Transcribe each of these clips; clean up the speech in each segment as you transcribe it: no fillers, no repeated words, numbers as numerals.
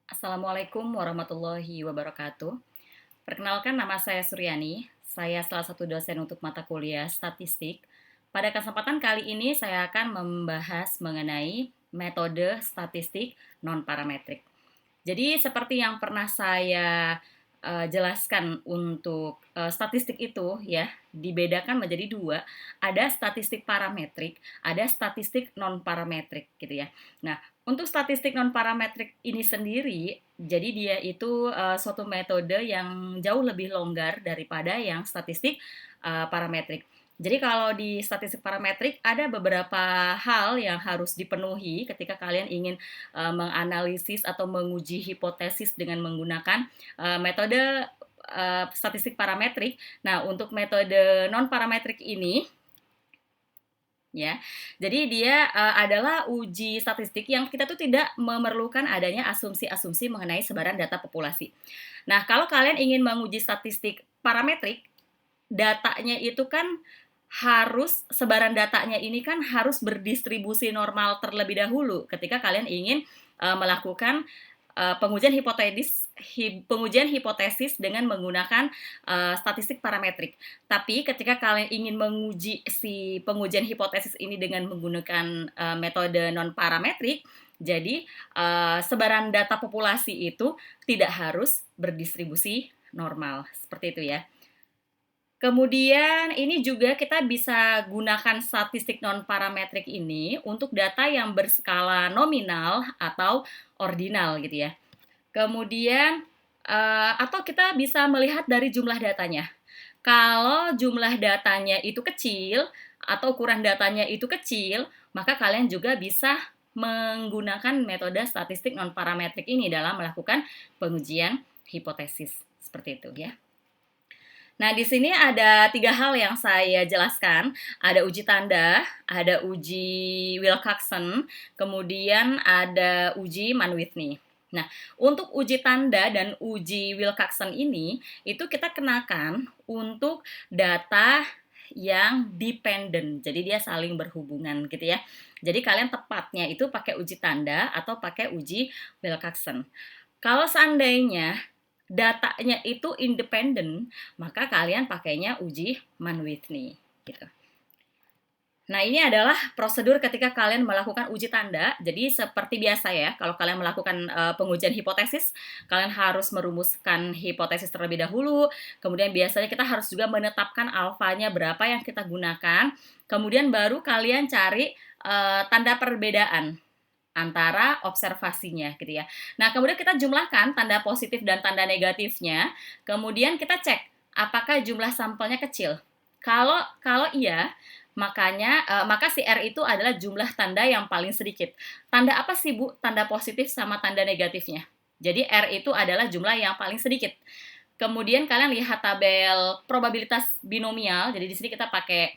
Assalamualaikum warahmatullahi wabarakatuh. Perkenalkan, nama saya Suryani. Saya salah satu dosen untuk mata kuliah statistik. Pada kesempatan kali ini saya akan membahas mengenai metode statistik non-parametrik. Jadi seperti yang pernah saya jelaskan untuk statistik itu ya, dibedakan menjadi dua, ada statistik parametrik, ada statistik non parametrik gitu ya. Nah, untuk statistik non parametrik ini sendiri, jadi dia itu suatu metode yang jauh lebih longgar daripada yang statistik parametrik. Jadi kalau di statistik parametrik ada beberapa hal yang harus dipenuhi ketika kalian ingin menganalisis atau menguji hipotesis dengan menggunakan metode statistik parametrik. Nah, untuk metode non parametrik ini ya. Jadi dia adalah uji statistik yang kita tuh tidak memerlukan adanya asumsi-asumsi mengenai sebaran data populasi. Nah, kalau kalian ingin menguji statistik parametrik, datanya itu kan sebaran datanya ini kan harus berdistribusi normal terlebih dahulu ketika kalian ingin melakukan pengujian hipotesis dengan menggunakan statistik parametrik. Tapi ketika kalian ingin menguji si pengujian hipotesis ini dengan menggunakan metode non parametrik, jadi sebaran data populasi itu tidak harus berdistribusi normal seperti itu ya. Kemudian ini juga kita bisa gunakan statistik non parametrik ini untuk data yang berskala nominal atau ordinal gitu ya. Kemudian atau kita bisa melihat dari jumlah datanya. Kalau jumlah datanya itu kecil atau ukuran datanya itu kecil, maka kalian juga bisa menggunakan metode statistik non parametrik ini dalam melakukan pengujian hipotesis seperti itu ya. Nah, di sini ada 3 hal yang saya jelaskan. Ada uji tanda, ada uji Wilcoxon, kemudian ada uji Mann-Whitney. Nah, untuk uji tanda dan uji Wilcoxon ini, itu kita kenakan untuk data yang dependent. Jadi dia saling berhubungan gitu ya. Jadi kalian tepatnya itu pakai uji tanda atau pakai uji Wilcoxon. Kalau seandainya datanya itu independen, maka kalian pakainya uji Mann-Whitney gitu. Nah, ini adalah prosedur ketika kalian melakukan uji tanda. Jadi seperti biasa ya, kalau kalian melakukan pengujian hipotesis, kalian harus merumuskan hipotesis terlebih dahulu. Kemudian biasanya kita harus juga menetapkan alfanya berapa yang kita gunakan. Kemudian baru kalian cari tanda perbedaan antara observasinya gitu ya. Nah, kemudian kita jumlahkan tanda positif dan tanda negatifnya. Kemudian kita cek apakah jumlah sampelnya kecil. Kalau kalau iya, maka si R itu adalah jumlah tanda yang paling sedikit. Tanda apa sih, Bu? Tanda positif sama tanda negatifnya. Jadi R itu adalah jumlah yang paling sedikit. Kemudian kalian lihat tabel probabilitas binomial. Jadi di sini kita pakai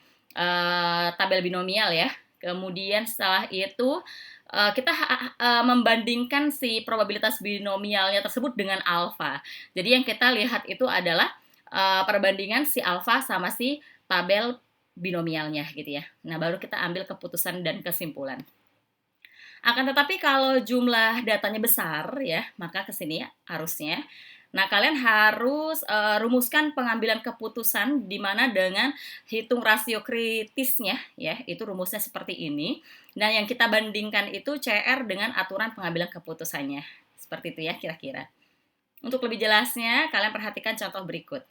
tabel binomial ya. Kemudian setelah itu kita membandingkan si probabilitas binomialnya tersebut dengan alfa. Jadi yang kita lihat itu adalah perbandingan si alfa sama si tabel binomialnya gitu ya. Nah, baru kita ambil keputusan dan kesimpulan. Akan tetapi kalau jumlah datanya besar ya, maka ke sini harusnya. Nah, kalian harus rumuskan pengambilan keputusan di mana dengan hitung rasio kritisnya ya, itu rumusnya seperti ini. Nah, yang kita bandingkan itu CR dengan aturan pengambilan keputusannya. Seperti itu ya kira-kira. Untuk lebih jelasnya, kalian perhatikan contoh berikut.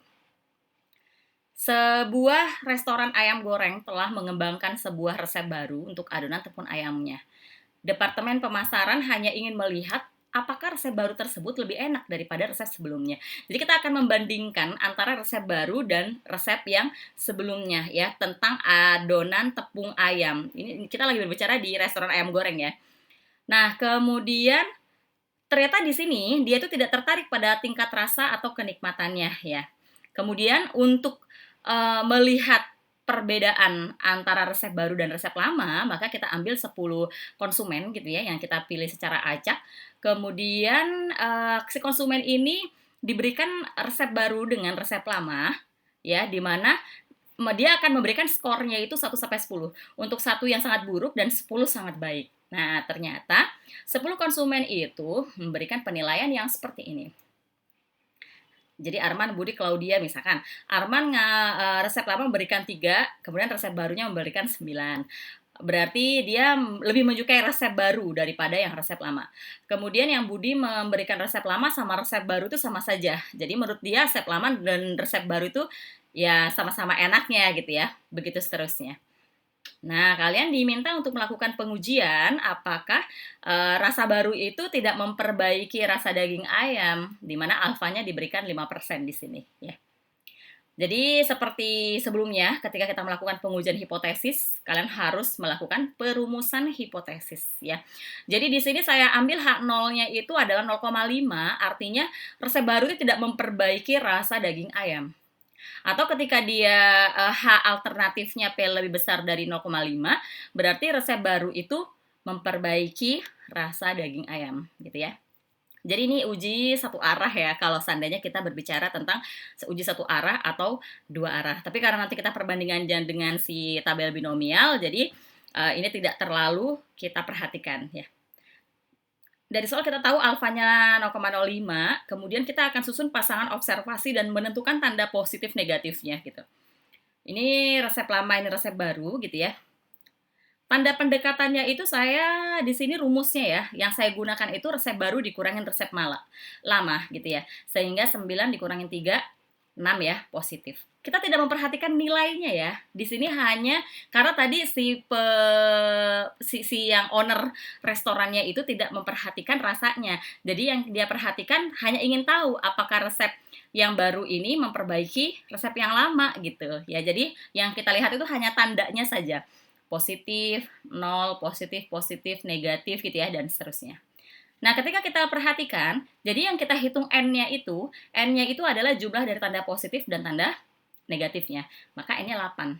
Sebuah restoran ayam goreng telah mengembangkan sebuah resep baru untuk adonan tepung ayamnya. Departemen pemasaran hanya ingin melihat apakah resep baru tersebut lebih enak daripada resep sebelumnya. Jadi kita akan membandingkan antara resep baru dan resep yang sebelumnya ya, tentang adonan tepung ayam. Ini kita lagi berbicara di restoran ayam goreng ya. Nah, kemudian ternyata di sini dia itu tidak tertarik pada tingkat rasa atau kenikmatannya ya. Kemudian untuk melihat perbedaan antara resep baru dan resep lama, maka kita ambil 10 konsumen gitu ya yang kita pilih secara acak. Kemudian si konsumen ini diberikan resep baru dengan resep lama ya, di mana dia akan memberikan skornya itu 1 sampai 10. Untuk 1 yang sangat buruk dan 10 sangat baik Nah, ternyata 10 konsumen itu memberikan penilaian yang seperti ini. Jadi Arman, Budi, Claudia misalkan. Arman resep lama memberikan 3, kemudian resep barunya memberikan 9. Berarti dia lebih menyukai resep baru daripada yang resep lama. Kemudian yang Budi memberikan resep lama sama resep baru itu sama saja. Jadi menurut dia resep lama dan resep baru itu ya sama-sama enaknya gitu ya. Begitu seterusnya. Nah, kalian diminta untuk melakukan pengujian apakah rasa baru itu tidak memperbaiki rasa daging ayam, di mana alfanya diberikan 5% di sini ya. Jadi seperti sebelumnya, ketika kita melakukan pengujian hipotesis, kalian harus melakukan perumusan hipotesis ya. Jadi di sini saya ambil H0-nya itu adalah 0,5, artinya resep baru itu tidak memperbaiki rasa daging ayam. Atau ketika dia H alternatifnya P lebih besar dari 0,5, berarti resep baru itu memperbaiki rasa daging ayam gitu ya. Jadi ini uji satu arah ya kalau seandainya kita berbicara tentang uji satu arah atau dua arah. Tapi karena nanti kita perbandingan dengan si tabel binomial, jadi ini tidak terlalu kita perhatikan ya. Dari soal kita tahu alfanya 0,05, kemudian kita akan susun pasangan observasi dan menentukan tanda positif negatifnya gitu. Ini resep lama, ini resep baru gitu ya. Tanda pendekatannya itu saya di sini rumusnya ya, yang saya gunakan itu resep baru dikurangin resep lama gitu ya. Sehingga 9 dikurangin 3, 6 ya, positif. Kita tidak memperhatikan nilainya ya. Di sini hanya karena tadi si yang owner restorannya itu tidak memperhatikan rasanya. Jadi yang dia perhatikan hanya ingin tahu apakah resep yang baru ini memperbaiki resep yang lama gitu ya. Jadi yang kita lihat itu hanya tandanya saja, positif, 0, positif, positif, negatif gitu ya, dan seterusnya. Nah, ketika kita perhatikan, jadi yang kita hitung N-nya itu adalah jumlah dari tanda positif dan tanda negatifnya. Maka N-nya 8.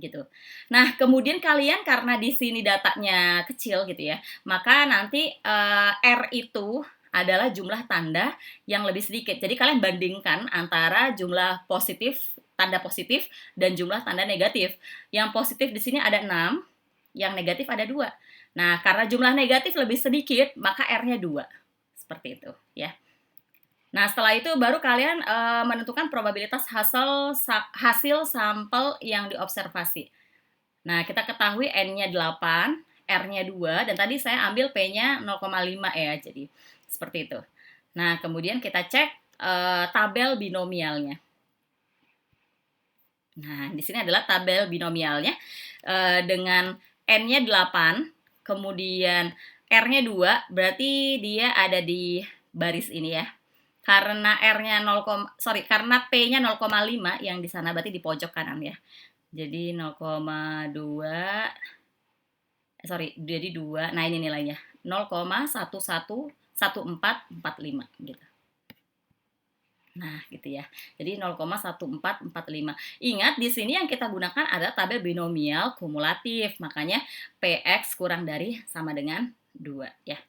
Gitu. Nah, kemudian kalian karena di sini datanya kecil gitu ya, maka nanti R itu adalah jumlah tanda yang lebih sedikit. Jadi kalian bandingkan antara jumlah positif, tanda positif dan jumlah tanda negatif. Yang positif di sini ada 6, yang negatif ada 2. Nah, karena jumlah negatif lebih sedikit, maka R-nya 2. Seperti itu, ya. Nah, setelah itu baru kalian menentukan probabilitas hasil sampel yang diobservasi. Nah, kita ketahui N-nya 8, R-nya 2, dan tadi saya ambil P-nya 0,5 ya, jadi seperti itu. Nah, kemudian kita cek tabel binomialnya. Nah, di sini adalah tabel binomialnya dengan N-nya 8, kemudian R-nya 2, berarti dia ada di baris ini ya. Karena R-nya karena P-nya 0,5 yang di sana berarti di pojok kanan ya. Jadi 0,2 jadi 2. Nah, ini nilainya 0,111445 gitu. Nah, gitu ya. Jadi 0,1445. Ingat di sini yang kita gunakan adalah tabel binomial kumulatif. Makanya PX kurang dari sama dengan 2 ya.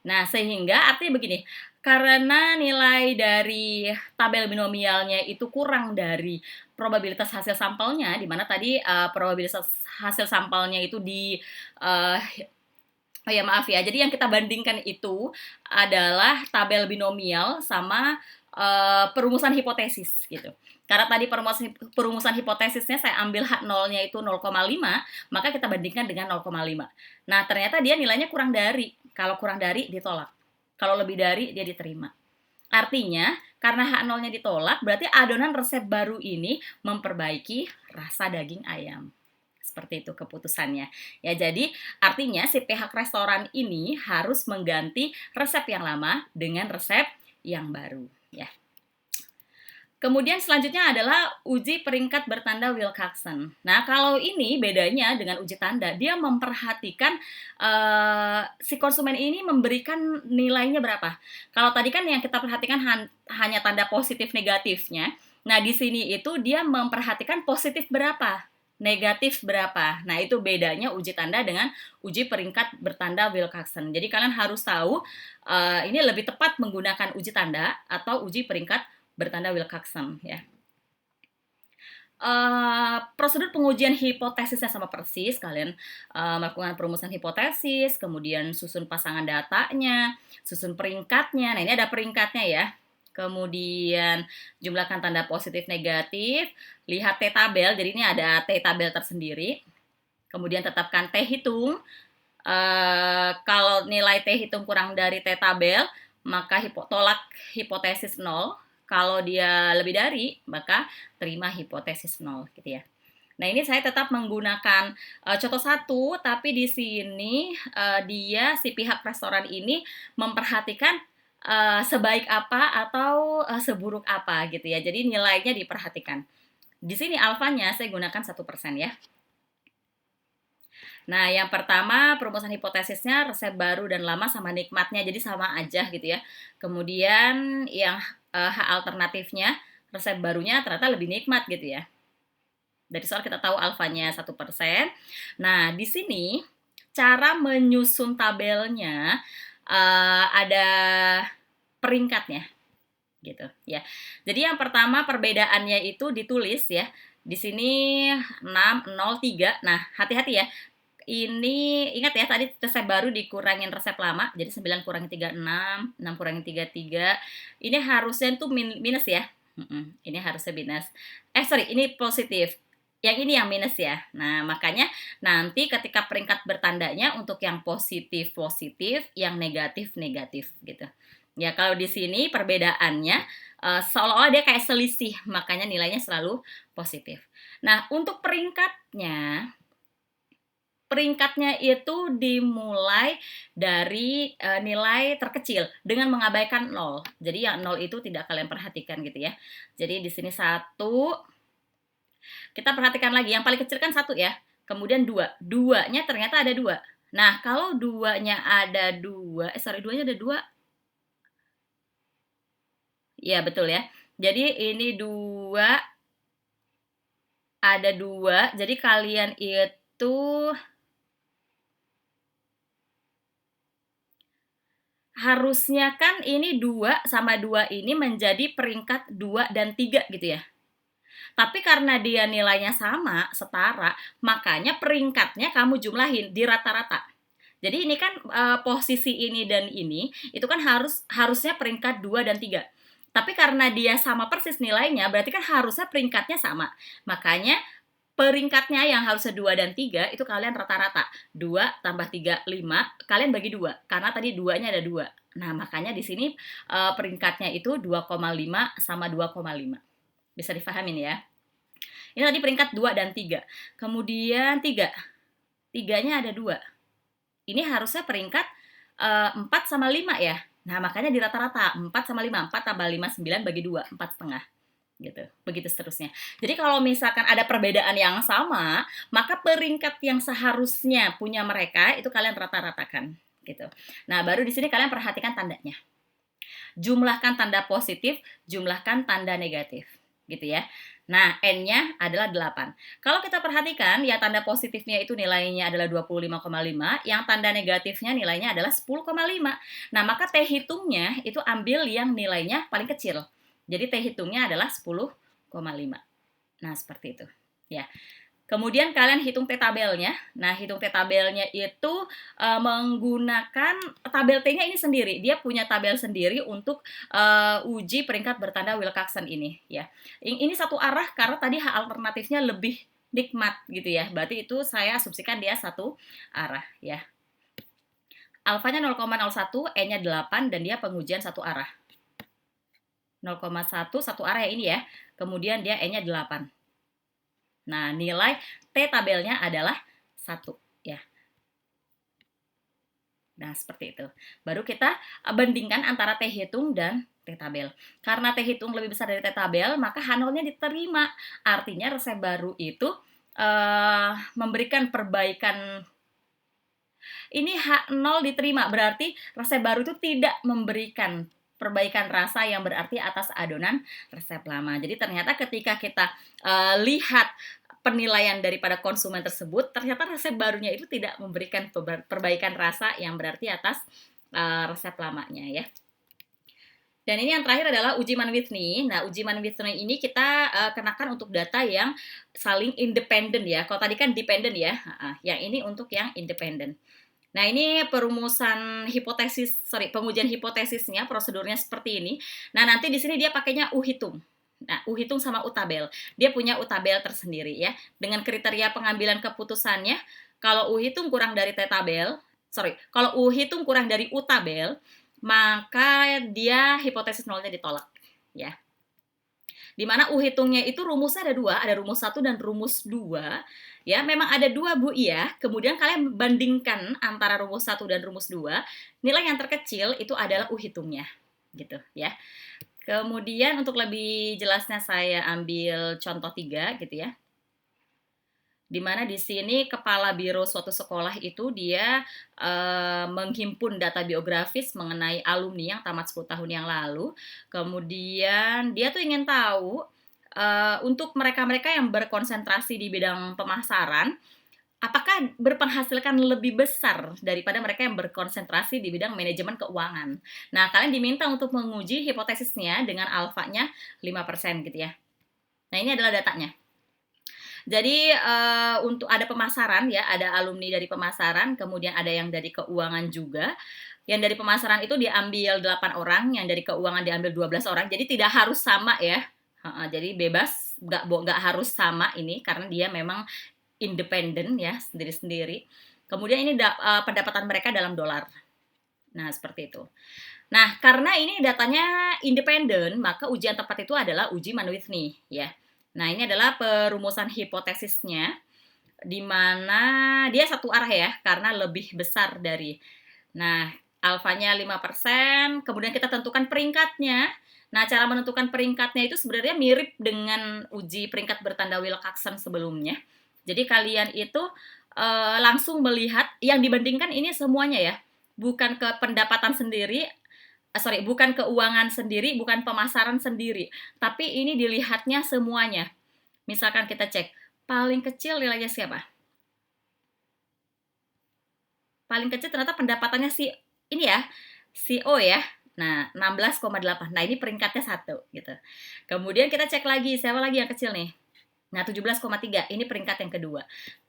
Nah, sehingga artinya begini, karena nilai dari tabel binomialnya itu kurang dari probabilitas hasil sampelnya, di mana tadi probabilitas hasil sampelnya itu oh ya maaf ya, jadi yang kita bandingkan itu adalah tabel binomial sama perumusan hipotesis gitu. Karena tadi perumusan hipotesisnya saya ambil H0-nya itu 0,5, maka kita bandingkan dengan 0,5. Nah, ternyata dia nilainya kurang dari. Kalau kurang dari ditolak. Kalau lebih dari dia diterima. Artinya, karena H0-nya ditolak, berarti adonan resep baru ini memperbaiki rasa daging ayam. Seperti itu keputusannya. Ya, jadi artinya si pihak restoran ini harus mengganti resep yang lama dengan resep yang baru, ya. Kemudian selanjutnya adalah uji peringkat bertanda Wilcoxon. Nah, kalau ini bedanya dengan uji tanda, dia memperhatikan si konsumen ini memberikan nilainya berapa. Kalau tadi kan yang kita perhatikan hanya tanda positif negatifnya. Nah, di sini itu dia memperhatikan positif berapa, negatif berapa. Nah, itu bedanya uji tanda dengan uji peringkat bertanda Wilcoxon. Jadi kalian harus tahu ini lebih tepat menggunakan uji tanda atau uji peringkat bertanda Wilcoxon ya. prosedur pengujian hipotesisnya sama persis, kalian melakukan perumusan hipotesis, kemudian susun pasangan datanya, susun peringkatnya. Nah, ini ada peringkatnya ya. Kemudian jumlahkan tanda positif negatif, lihat T-tabel, jadi ini ada T-tabel tersendiri. Kemudian tetapkan T hitung. Kalau nilai T hitung kurang dari T-tabel, maka tolak hipotesis 0. Kalau dia lebih dari, maka terima hipotesis 0 gitu ya. Nah, ini saya tetap menggunakan contoh 1, tapi di sini dia si pihak restoran ini memperhatikan sebaik apa atau seburuk apa gitu ya. Jadi nilainya diperhatikan. Di sini alfanya saya gunakan 1% ya. Nah, yang pertama perumusan hipotesisnya resep baru dan lama sama nikmatnya, jadi sama aja gitu ya. Kemudian yang H alternatifnya resep barunya ternyata lebih nikmat gitu ya. Dari soal kita tahu alfanya 1%. Nah, di sini cara menyusun tabelnya ada peringkatnya gitu ya. Jadi yang pertama perbedaannya itu ditulis ya. Di sini 6, 0, 3. Nah, hati-hati ya. Ini ingat ya tadi resep baru dikurangin resep lama. Jadi 9 kurangi 3 6 kurangi 3 3. Ini harusnya tuh minus ya. Ini harusnya minus. Sorry, ini positif. Yang ini yang minus ya. Nah, makanya nanti ketika peringkat bertandanya untuk yang positif positif, yang negatif negatif gitu. Ya, kalau di sini perbedaannya seolah-olah dia kayak selisih, makanya nilainya selalu positif. Nah, untuk peringkatnya itu dimulai dari nilai terkecil dengan mengabaikan 0. Jadi yang 0 itu tidak kalian perhatikan gitu ya. Jadi di sini 1, kita perhatikan lagi, yang paling kecil kan 1 ya. Kemudian 2. 2-nya ternyata ada 2. Nah, kalau 2-nya ada 2, 2-nya ada 2. Iya, betul ya. Jadi ini 2, ada 2. Jadi kalian itu harusnya kan ini 2 sama 2 ini menjadi peringkat 2 dan 3 gitu ya. Tapi karena dia nilainya sama, setara, makanya peringkatnya kamu jumlahin di rata-rata. Jadi ini kan posisi ini dan ini, itu kan harusnya peringkat 2 dan 3. Tapi karena dia sama persis nilainya, berarti kan harusnya peringkatnya sama. Makanya peringkatnya yang harusnya 2 dan 3 itu kalian rata-rata. 2 tambah 3, 5, kalian bagi 2. Karena tadi 2-nya ada 2. Nah, makanya di sini peringkatnya itu 2,5 sama 2,5. Bisa dipahamin ya. Ini tadi peringkat 2 dan 3. Kemudian 3. 3-nya ada 2. Ini harusnya peringkat 4 sama 5 ya. Nah, makanya di rata-rata 4 sama 5. 4 tambah 5, 9 bagi 2, 4,5. Gitu. Begitu seterusnya. Jadi kalau misalkan ada perbedaan yang sama, maka peringkat yang seharusnya punya mereka itu kalian rata-ratakan gitu. Nah, baru di sini kalian perhatikan tandanya. Jumlahkan tanda positif, jumlahkan tanda negatif gitu ya. Nah, N-nya adalah 8. Kalau kita perhatikan, ya tanda positifnya itu nilainya adalah 25,5, yang tanda negatifnya nilainya adalah 10,5. Nah, maka T hitungnya itu ambil yang nilainya paling kecil. Jadi T hitungnya adalah 10,5. Nah, seperti itu. Ya. Kemudian kalian hitung T-tabelnya. Nah, hitung T-tabelnya itu menggunakan tabel T-nya ini sendiri. Dia punya tabel sendiri untuk uji peringkat bertanda Wilcoxon ini ya. Ini satu arah karena tadi H alternatifnya lebih nikmat gitu ya. Berarti itu saya asumsikan dia satu arah ya. Alfanya 0,01, E-nya 8 dan dia pengujian satu arah. 0,1 satu arah ya ini ya. Kemudian dia E-nya 8. Nah, nilai T-tabelnya adalah 1 ya. Nah, seperti itu. Baru kita bandingkan antara T hitung dan T-tabel. Karena T hitung lebih besar dari T-tabel, maka H0-nya diterima. Artinya resep baru itu memberikan perbaikan. Ini H0 diterima, berarti resep baru itu tidak memberikan perbaikan rasa yang berarti atas adonan resep lama. Jadi ternyata ketika kita lihat penilaian daripada konsumen tersebut, ternyata resep barunya itu tidak memberikan perbaikan rasa yang berarti atas resep lamanya ya. Dan ini yang terakhir adalah uji Mann-Whitney. Nah, uji Mann-Whitney ini kita kenakan untuk data yang saling independen ya. Kalau tadi kan dependen ya, yang ini untuk yang independen. Nah, ini pengujian hipotesisnya, prosedurnya seperti ini. Nah, nanti di sini dia pakainya U-hitung. Nah, U-hitung sama U-tabel. Dia punya U-tabel tersendiri ya. Dengan kriteria pengambilan keputusannya, kalau U-hitung kurang dari kalau U-hitung kurang dari U-tabel, maka dia hipotesis nolnya ditolak ya. Dimana U-hitungnya itu rumusnya ada dua, ada rumus 1 dan rumus 2 ya. Memang ada dua Bu ya. Kemudian kalian bandingkan antara rumus 1 dan rumus 2, nilai yang terkecil itu adalah U-hitungnya gitu ya. Kemudian untuk lebih jelasnya saya ambil contoh 3 gitu ya. Di mana di sini kepala biro suatu sekolah itu dia menghimpun data biografis mengenai alumni yang tamat 10 tahun yang lalu. Kemudian dia tuh ingin tahu untuk mereka-mereka yang berkonsentrasi di bidang pemasaran, apakah berpenghasilkan lebih besar daripada mereka yang berkonsentrasi di bidang manajemen keuangan. Nah, kalian diminta untuk menguji hipotesisnya dengan alfanya 5% gitu ya. Nah, ini adalah datanya. Jadi untuk ada pemasaran ya, ada alumni dari pemasaran, kemudian ada yang dari keuangan juga. Yang dari pemasaran itu diambil 8 orang, yang dari keuangan diambil 12 orang. Jadi tidak harus sama ya. Jadi bebas, nggak harus sama ini karena dia memang independen ya, sendiri-sendiri. Kemudian ini pendapatan mereka dalam dolar. Nah, seperti itu. Nah, karena ini datanya independen, maka ujian tepat itu adalah uji Mann-Whitney ya. Nah, ini adalah perumusan hipotesisnya, di mana dia satu arah ya, karena lebih besar dari. Nah, alfanya 5%, kemudian kita tentukan peringkatnya. Nah, cara menentukan peringkatnya itu sebenarnya mirip dengan uji peringkat bertanda Wilcoxon sebelumnya. Jadi kalian itu langsung melihat, yang dibandingkan ini semuanya ya, bukan ke pendapatan sendiri, bukan keuangan sendiri, bukan pemasaran sendiri, tapi ini dilihatnya semuanya. Misalkan kita cek, paling kecil nilainya siapa? Paling kecil ternyata pendapatannya ini ya, si O ya. Nah, 16,8. Nah, ini peringkatnya 1 gitu. Kemudian kita cek lagi, siapa lagi yang kecil nih? Nah, 17,3. Ini peringkat yang kedua.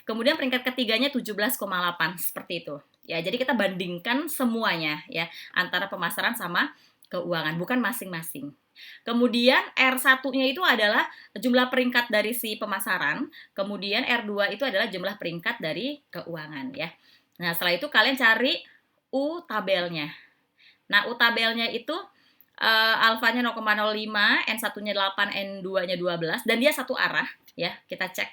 Kemudian peringkat ketiganya 17,8 seperti itu. Ya, jadi kita bandingkan semuanya ya, antara pemasaran sama keuangan, bukan masing-masing. Kemudian R1-nya itu adalah jumlah peringkat dari si pemasaran, kemudian R2 itu adalah jumlah peringkat dari keuangan ya. Nah, setelah itu kalian cari U tabelnya. Nah, U tabelnya itu alfanya 0,05, N1-nya 8, N2-nya 12 dan dia satu arah ya. Kita cek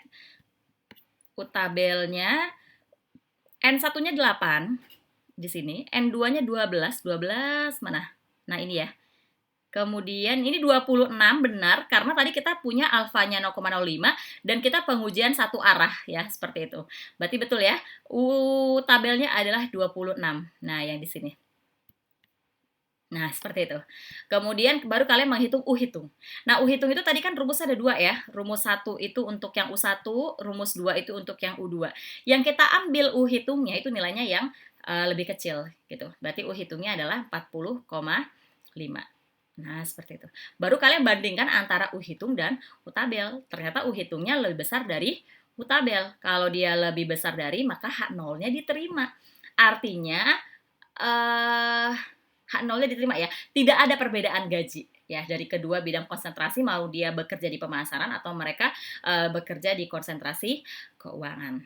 U tabelnya, N1-nya 8 di sini, N2-nya 12 mana? Nah, ini ya. Kemudian ini 26 benar karena tadi kita punya alfanya 0,05 dan kita pengujian satu arah ya, seperti itu. Berarti betul ya. U tabelnya adalah 26. Nah, yang di sini. Nah, seperti itu. Kemudian baru kalian menghitung U-hitung. Nah, U-hitung itu tadi kan rumusnya ada dua ya. Rumus 1 itu untuk yang U1, rumus 2 itu untuk yang U2. Yang kita ambil U-hitungnya itu nilainya yang lebih kecil gitu. Berarti U-hitungnya adalah 40,5. Nah, seperti itu. Baru kalian bandingkan antara U-hitung dan U-tabel. Ternyata U-hitungnya lebih besar dari U-tabel. Kalau dia lebih besar dari, maka H0-nya diterima. Artinya H0-nya diterima ya. Tidak ada perbedaan gaji ya dari kedua bidang konsentrasi, mau dia bekerja di pemasaran atau mereka bekerja di konsentrasi keuangan.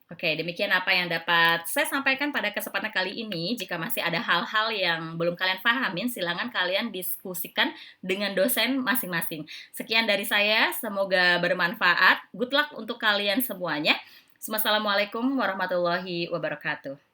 Oke, demikian apa yang dapat saya sampaikan pada kesempatan kali ini. Jika masih ada hal-hal yang belum kalian pahamin, silakan kalian diskusikan dengan dosen masing-masing. Sekian dari saya, semoga bermanfaat. Good luck untuk kalian semuanya. Wassalamualaikum warahmatullahi wabarakatuh.